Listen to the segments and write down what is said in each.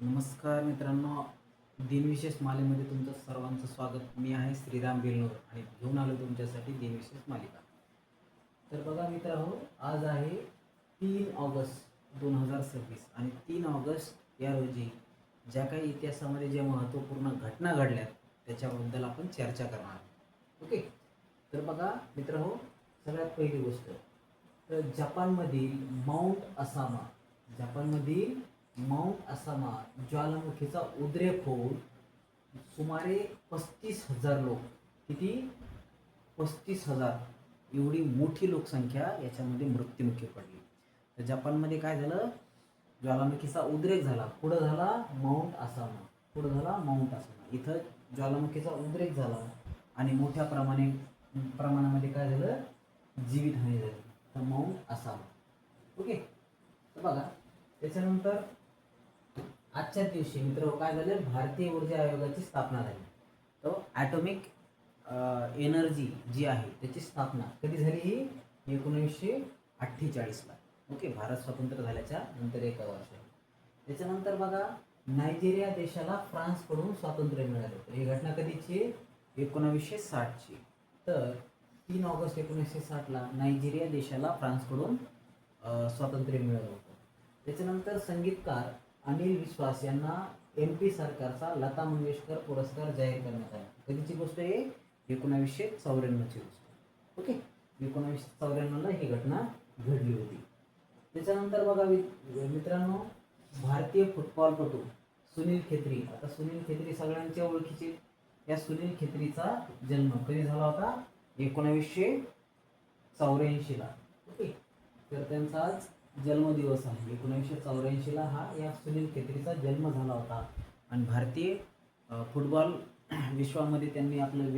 नमस्कार मित्रांनो, दिनविशेष मालेमध्ये तुमचं सर्वांचं स्वागत. मी आहे श्रीराम बेलनूर आणि घेऊन आलो तुमच्यासाठी दिनविशेष मालिका. तर बघा मित्रांनो, आज आहे 3 ऑगस्ट 2026 आणि 3 ऑगस्ट या रोजी ज्या काही इतिहासामध्ये ज्या महत्त्वपूर्ण घटना घडल्यात त्याच्याबद्दल आपण चर्चा करणार आहोत. ओके, तर बघा मित्रांनो, सगळ्यात पहिली गोष्ट तर जपानमधील माउंट असामा ज्वालामुखीचा उद्रेक होऊन सुमारे 35,000 लोक, किती 35,000 एवढी मोठी लोकसंख्या याच्यामध्ये मृत्युमुखी पडली. तर जपानमध्ये काय झालं, ज्वालामुखीचा उद्रेक झाला. कुठं झाला? माउंट आसामा इथं ज्वालामुखीचा उद्रेक झाला आणि मोठ्या प्रमाणामध्ये काय झालं, जीवितहानी झाली. तर माउंट आसामा. ओके, तर बघा त्याच्यानंतर आजच्या दिवशी मित्र काय झालं, भारतीय ऊर्जा आयोगाची स्थापना झाली. तो ॲटॉमिक एनर्जी जी आहे त्याची स्थापना कधी झाली? ही 1948ला. ओके, भारत स्वतंत्र झाल्याच्या नंतर एका वर्ष. त्याच्यानंतर बघा, नायजेरिया देशाला फ्रान्सकडून स्वातंत्र्य मिळालं. तर ही घटना कधीची? 1960ची. तर 3 ऑगस्ट 1960ला नायजेरिया देशाला फ्रान्सकडून स्वातंत्र्य मिळालं होतं. त्याच्यानंतर संगीतकार अनिल विश्वास यांना MP सरकारचा लता मंगेशकर पुरस्कार जाहीर करण्यात आला. कधीची गोष्ट आहे? 1994ची गोष्ट. ओके, 1994ला ही घटना घडली होती. त्याच्यानंतर बघा मित्रांनो, भारतीय फुटबॉलपटू सुनील खेत्री. आता सुनील खेत्री सगळ्यांच्या ओळखीचे. या सुनील खेत्रीचा जन्म कधी झाला होता? 1984ला. ओके, तर त्यांचा आज जन्मदिवस आहे. 1984ला या सुनील खेत्रीचा जन्म झाला होता आणि भारतीय फुटबॉल विश्वामध्ये त्यांनी आपलं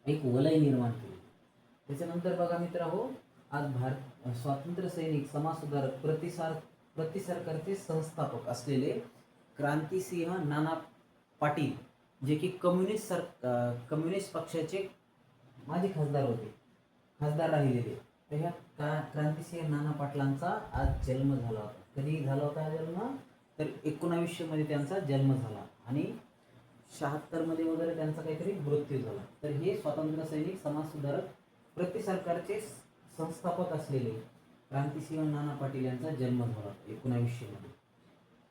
एक वलय निर्माण केले. त्याच्यानंतर बघा मित्रांनो, आज स्वातंत्र्य सैनिक, समाजसुधारक, प्रतिसरकारचे संस्थापक असलेले क्रांतिसिंह नाना पाटील, जे की कम्युनिस्ट पक्षाचे माजी खासदार राहिलेले. तर ह्या क्रांतिसिंह नाना पाटलांचा आज जन्म झाला होता. कधी झाला होता हा जन्म? तर 1900मध्ये त्यांचा जन्म झाला आणि 76मध्ये वगैरे त्यांचा काहीतरी मृत्यू झाला. तर हे स्वातंत्र्य सैनिक, समाजसुधारक, प्रतिसरकारचे संस्थापक असलेले क्रांतिसिंह नाना पाटील यांचा जन्म झाला 1900मध्ये.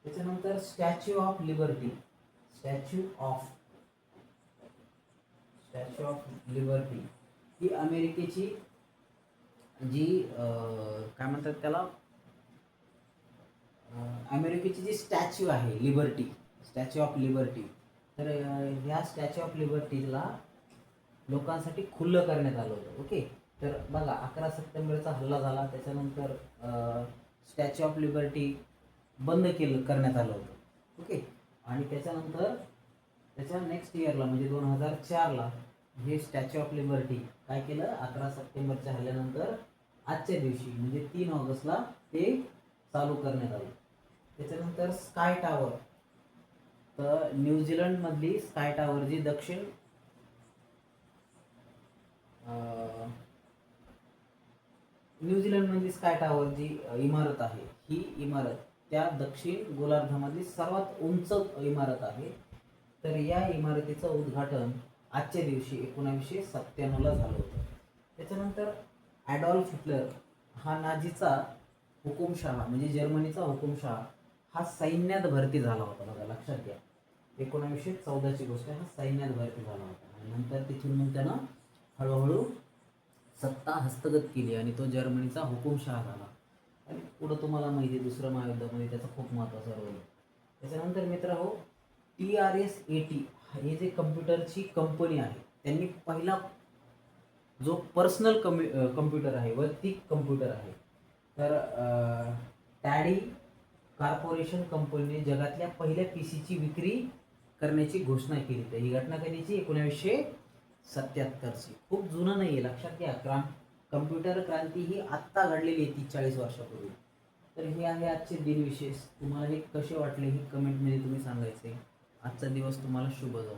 त्याच्यानंतर स्टॅच्यू ऑफ लिबर्टी ही अमेरिकेची जी काय म्हणतात त्याला, अमेरिकेची जी स्टॅच्यू आहे स्टॅच्यू ऑफ लिबर्टी. तर ह्या स्टॅच्यू ऑफ लिबर्टीला लोकांसाठी खुल्लं करण्यात आलं होतं. ओके, तर बघा 11 सप्टेंबरचा हल्ला झाला. त्याच्यानंतर स्टॅच्यू ऑफ लिबर्टी बंद करण्यात आलं होतं. ओके, आणि त्याच्यानंतर त्याच्या नेक्स्ट इयरला म्हणजे 2004ला हे स्टॅच्यू ऑफ लिबर्टी काय केलं, 11 सप्टेंबरच्या हल्ल्यानंतर आजच्या दिवशी म्हणजे 3 ऑगस्टला ते चालू करण्यात आले. त्याच्यानंतर स्काय टॉवर. तर न्यूझीलंडमधली स्काय टॉवर जी न्यूझीलंडमधली स्काय टॉवर जी इमारत आहे, ही इमारत त्या दक्षिण गोलार्धामधली सर्वात उंच इमारत आहे. तर या इमारतीचं उद्घाटन आजच्या दिवशी 1997ला झालं होतं. त्याच्यानंतर ॲडॉल्फ हिटलर हा नाझीचा हुकुमशहा म्हणजे जर्मनीचा हुकुमशहा हा सैन्यात भरती झाला होता. बघा लक्षात घ्या, 1914ची गोष्ट आहे. हा सैन्यात भरती झाला होता आणि नंतर तिथून मग त्यानं हळूहळू सत्ता हस्तगत केली आणि तो जर्मनीचा हुकुमशहा झाला. आणि पुढं तुम्हाला माहिती आहे, दुसऱ्या महायुद्धामध्ये त्याचा खूप महत्त्वाचा रोल आहे. त्याच्यानंतर मित्र TRS-80 हे जे कम्प्युटरची कंपनी आहे, त्यांनी पहिला जो पर्सनल कम्प्युटर आहे, वैयक्तिक कम्प्युटर आहे, तर टॅडी कॉर्पोरेशन कंपनीने जगातल्या पहिल्या PCची विक्री करण्याची घोषणा केली. तर ही घटना कधीची? 1977ची. खूप जुनं नाही आहे, लक्षात घ्या. कम्प्युटर क्रांती ही आत्ता घडलेली आहे 30-40 वर्षापूर्वी. तर हे आहे आजचे दिनविशेष. तुम्हाला हे कसे वाटले हे कमेंटमध्ये तुम्ही सांगायचे. आजचा दिवस तुम्हाला शुभ जाऊ.